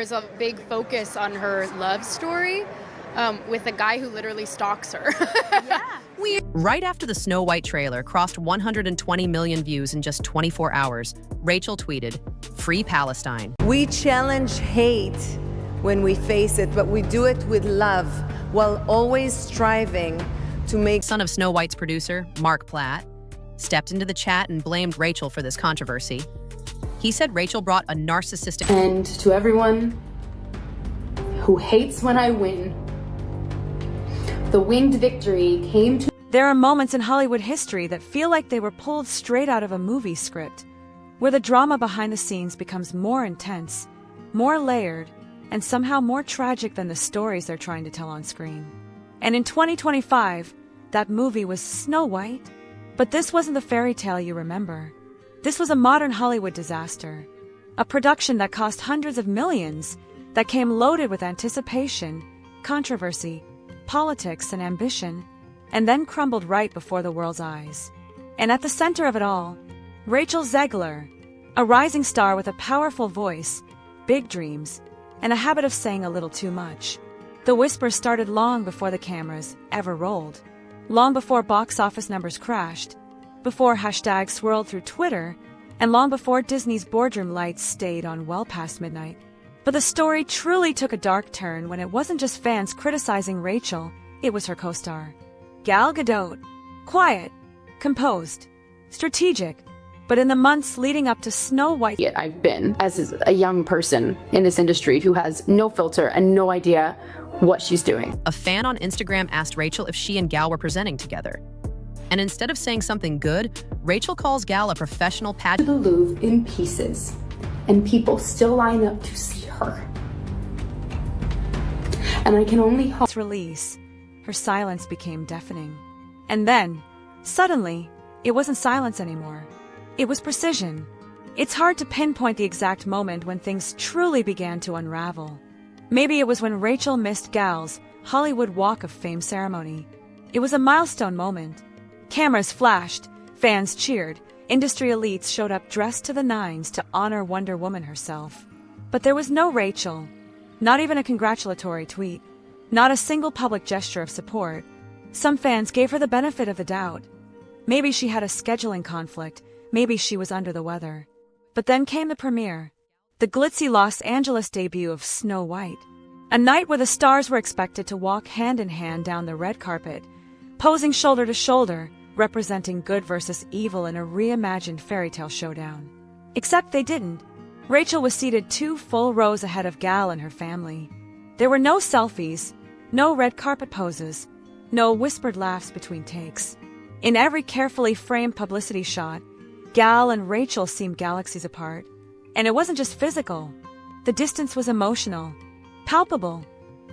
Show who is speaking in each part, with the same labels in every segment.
Speaker 1: There's a big focus on her love story with a guy who literally stalks her.
Speaker 2: Yeah. Right after the Snow White trailer crossed 120 million views in just 24 hours, Rachel tweeted, "Free Palestine."
Speaker 3: We challenge hate when we face it, but we do it with love while always striving to make...
Speaker 2: Son of Snow White's producer, Mark Platt, stepped into the chat and blamed Rachel for this controversy. He said Rachel brought a narcissistic...
Speaker 4: And to everyone who hates when I win, the winged victory came to...
Speaker 5: There are moments in Hollywood history that feel like they were pulled straight out of a movie script, where the drama behind the scenes becomes more intense, more layered, and somehow more tragic than the stories they're trying to tell on screen. And in 2025, that movie was Snow White. But this wasn't the fairy tale you remember. This was a modern Hollywood disaster. A production that cost hundreds of millions, that came loaded with anticipation, controversy, politics, and ambition, and then crumbled right before the world's eyes. And at the center of it all, Rachel Zegler, a rising star with a powerful voice, big dreams, and a habit of saying a little too much. The whispers started long before the cameras ever rolled, long before box office numbers crashed, before hashtags swirled through Twitter, and long before Disney's boardroom lights stayed on well past midnight. But the story truly took a dark turn when it wasn't just fans criticizing Rachel, it was her co-star, Gal Gadot. Quiet, composed, strategic, but in the months leading up to Snow White...
Speaker 4: I've been, as a young person in this industry who has no filter and no idea what she's doing.
Speaker 2: A fan on Instagram asked Rachel if she and Gal were presenting together. And instead of saying something good, Rachel calls Gal a professional pageant...
Speaker 4: The Louvre in pieces, and people still line up to see her. And I can only hope...
Speaker 5: Release, her silence became deafening. And then, suddenly, it wasn't silence anymore. It was precision. It's hard to pinpoint the exact moment when things truly began to unravel. Maybe it was when Rachel missed Gal's Hollywood Walk of Fame ceremony. It was a milestone moment. Cameras flashed, fans cheered, industry elites showed up dressed to the nines to honor Wonder Woman herself. But there was no Rachel. Not even a congratulatory tweet. Not a single public gesture of support. Some fans gave her the benefit of the doubt. Maybe she had a scheduling conflict. Maybe she was under the weather. But then came the premiere. The glitzy Los Angeles debut of Snow White. A night where the stars were expected to walk hand in hand down the red carpet, posing shoulder to shoulder, representing good versus evil in a reimagined fairy tale showdown. Except they didn't. Rachel was seated 2 full rows ahead of Gal and her family. There were no selfies, no red carpet poses, no whispered laughs between takes. In every carefully framed publicity shot, Gal and Rachel seemed galaxies apart. And it wasn't just physical. The distance was emotional, palpable,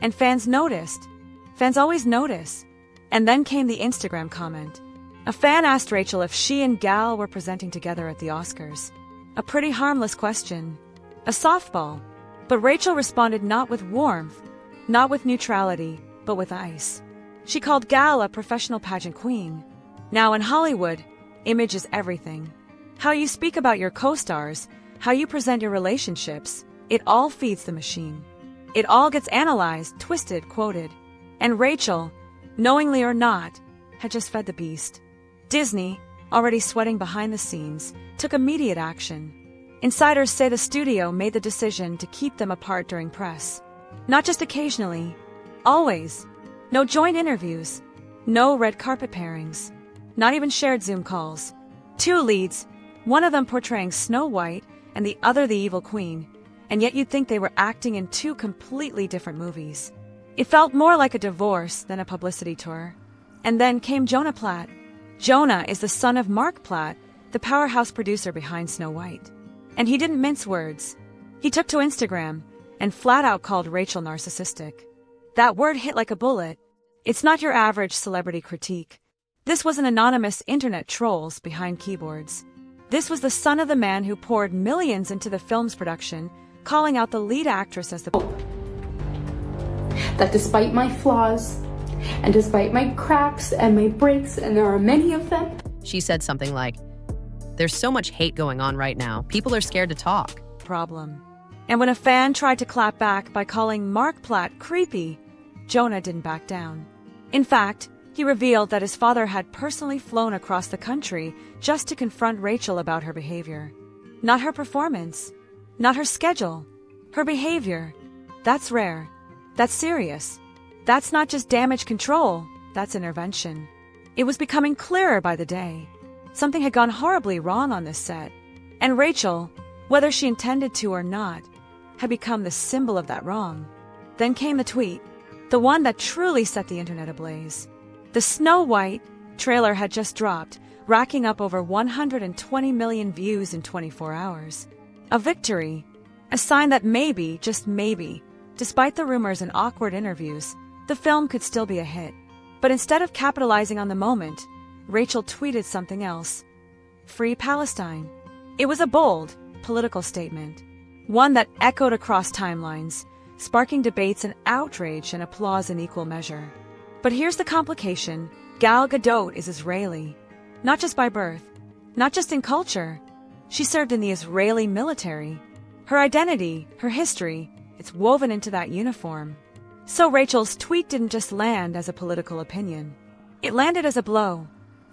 Speaker 5: and fans noticed. Fans always notice. And then came the Instagram comment. A fan asked Rachel if she and Gal were presenting together at the Oscars. A pretty harmless question. A softball. But Rachel responded not with warmth, not with neutrality, but with ice. She called Gal a professional pageant queen. Now in Hollywood, image is everything. How you speak about your co-stars, how you present your relationships, it all feeds the machine. It all gets analyzed, twisted, quoted. And Rachel, knowingly or not, had just fed the beast. Disney, already sweating behind the scenes, took immediate action. Insiders say the studio made the decision to keep them apart during press. Not just occasionally, always. No joint interviews, no red carpet pairings, not even shared Zoom calls. 2 leads, one of them portraying Snow White and the other the evil queen, and yet you'd think they were acting in 2 completely different movies. It felt more like a divorce than a publicity tour. And then came Jonah Platt. Jonah is the son of Mark Platt, the powerhouse producer behind Snow White. And he didn't mince words. He took to Instagram and flat out called Rachel narcissistic. That word hit like a bullet. It's not your average celebrity critique. This wasn't anonymous internet trolls behind keyboards. This was the son of the man who poured millions into the film's production, calling out the lead actress as the...
Speaker 4: That despite my flaws, and despite my cracks and my breaks, and there are many of them...
Speaker 2: She said something like, "There's so much hate going on right now. People are scared to talk."
Speaker 5: Problem. And when a fan tried to clap back by calling Mark Platt creepy, Jonah didn't back down. In fact, he revealed that his father had personally flown across the country just to confront Rachel about her behavior. Not her performance, not her schedule, her behavior. That's rare. That's serious. That's not just damage control, that's intervention. It was becoming clearer by the day. Something had gone horribly wrong on this set. And Rachel, whether she intended to or not, had become the symbol of that wrong. Then came the tweet, the one that truly set the internet ablaze. The Snow White trailer had just dropped, racking up over 120 million views in 24 hours. A victory, a sign that maybe, just maybe, despite the rumors and awkward interviews, the film could still be a hit. But instead of capitalizing on the moment, Rachel tweeted something else. Free Palestine. It was a bold, political statement, one that echoed across timelines, sparking debates and outrage and applause in equal measure. But here's the complication. Gal Gadot is Israeli. Not just by birth, not just in culture. She served in the Israeli military. Her identity, her history, it's woven into that uniform. So Rachel's tweet didn't just land as a political opinion. It landed as a blow,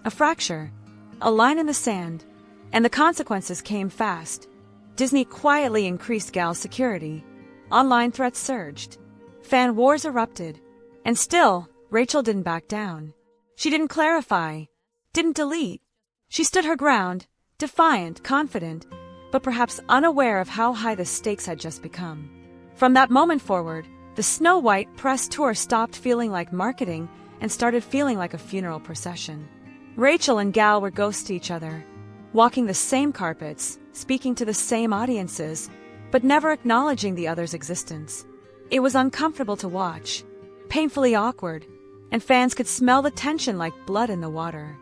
Speaker 5: a fracture, a line in the sand, and the consequences came fast. Disney quietly increased Gal's security. Online threats surged. Fan wars erupted. And still, Rachel didn't back down. She didn't clarify, didn't delete. She stood her ground, defiant, confident, but perhaps unaware of how high the stakes had just become. From that moment forward, the Snow White press tour stopped feeling like marketing and started feeling like a funeral procession. Rachel and Gal were ghosts to each other, walking the same carpets, speaking to the same audiences, but never acknowledging the other's existence. It was uncomfortable to watch, painfully awkward, and fans could smell the tension like blood in the water.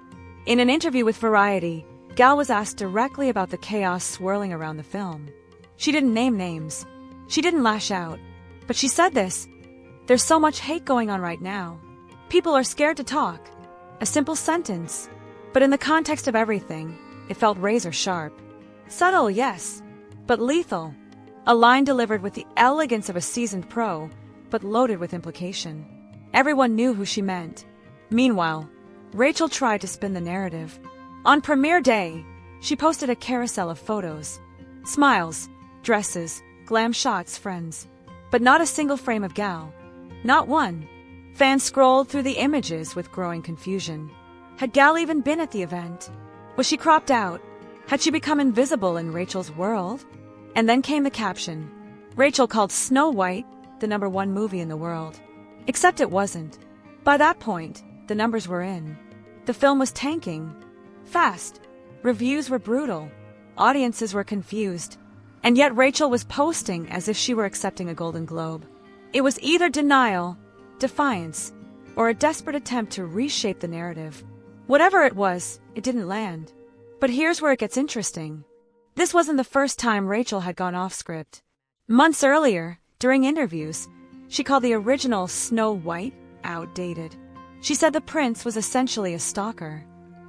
Speaker 5: In an interview with Variety, Gal was asked directly about the chaos swirling around the film. She didn't name names. She didn't lash out. But she said this: "There's so much hate going on right now. People are scared to talk." A simple sentence, but in the context of everything, it felt razor sharp. Subtle, yes, but lethal. A line delivered with the elegance of a seasoned pro, but loaded with implication. Everyone knew who she meant. Meanwhile, Rachel tried to spin the narrative. On premiere day, she posted a carousel of photos. Smiles, dresses, glam shots, friends. But not a single frame of Gal. Not one. Fans scrolled through the images with growing confusion. Had Gal even been at the event? Was she cropped out? Had she become invisible in Rachel's world? And then came the caption. Rachel called Snow White the #1 movie in the world. Except it wasn't. By that point, the numbers were in. The film was tanking. Fast. Reviews were brutal. Audiences were confused. And yet Rachel was posting as if she were accepting a Golden Globe. It was either denial, defiance, or a desperate attempt to reshape the narrative. Whatever it was, it didn't land. But here's where it gets interesting. This wasn't the first time Rachel had gone off script. Months earlier, during interviews, she called the original Snow White outdated. She said the prince was essentially a stalker,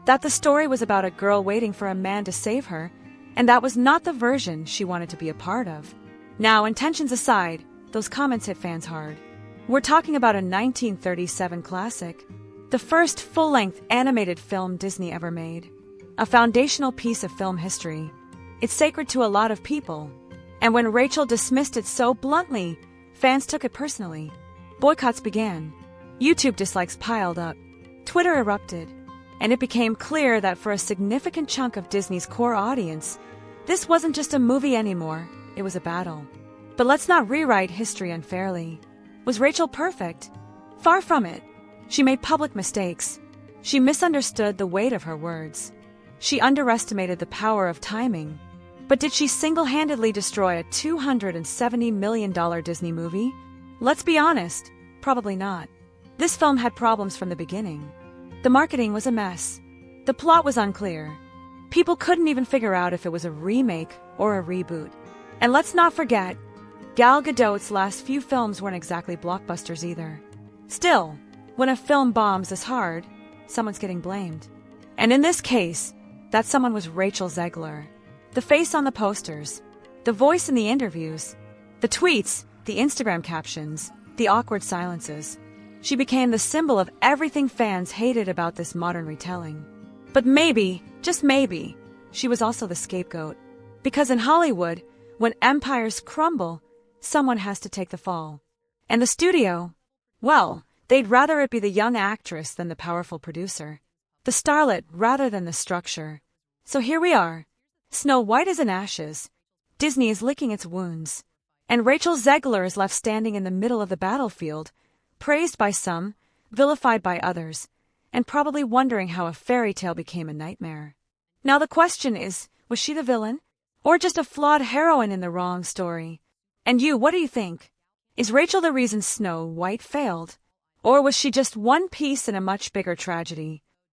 Speaker 5: that the story was about a girl waiting for a man to save her, and that was not the version she wanted to be a part of. Now, intentions aside, those comments hit fans hard. We're talking about a 1937 classic, the first full-length animated film Disney ever made, a foundational piece of film history. It's sacred to a lot of people, and when Rachel dismissed it so bluntly, fans took it personally. Boycotts began. YouTube dislikes piled up. Twitter erupted. And it became clear that for a significant chunk of Disney's core audience, this wasn't just a movie anymore, it was a battle. But let's not rewrite history unfairly. Was Rachel perfect? Far from it. She made public mistakes. She misunderstood the weight of her words. She underestimated the power of timing. But did she single-handedly destroy a $270 million Disney movie? Let's be honest, probably not. This film had problems from the beginning. The marketing was a mess. The plot was unclear. People couldn't even figure out if it was a remake or a reboot. And let's not forget, Gal Gadot's last few films weren't exactly blockbusters either. Still, when a film bombs this hard, someone's getting blamed. And in this case, that someone was Rachel Zegler. The face on the posters, the voice in the interviews, The tweets, the Instagram captions, the awkward silences. She became the symbol of everything fans hated about this modern retelling. But maybe, just maybe, she was also the scapegoat. Because in Hollywood, when empires crumble, someone has to take the fall. And the studio, well, they'd rather it be the young actress than the powerful producer. The starlet rather than the structure. So here we are. Snow White is in ashes. Disney is licking its wounds. And Rachel Zegler is left standing in the middle of the battlefield, praised by some, vilified by others, and probably wondering how a fairy tale became a nightmare. Now the question is, was she the villain? Or just a flawed heroine in the wrong story? And you, what do you think? Is Rachel the reason Snow White failed? Or was she just one piece in a much bigger tragedy?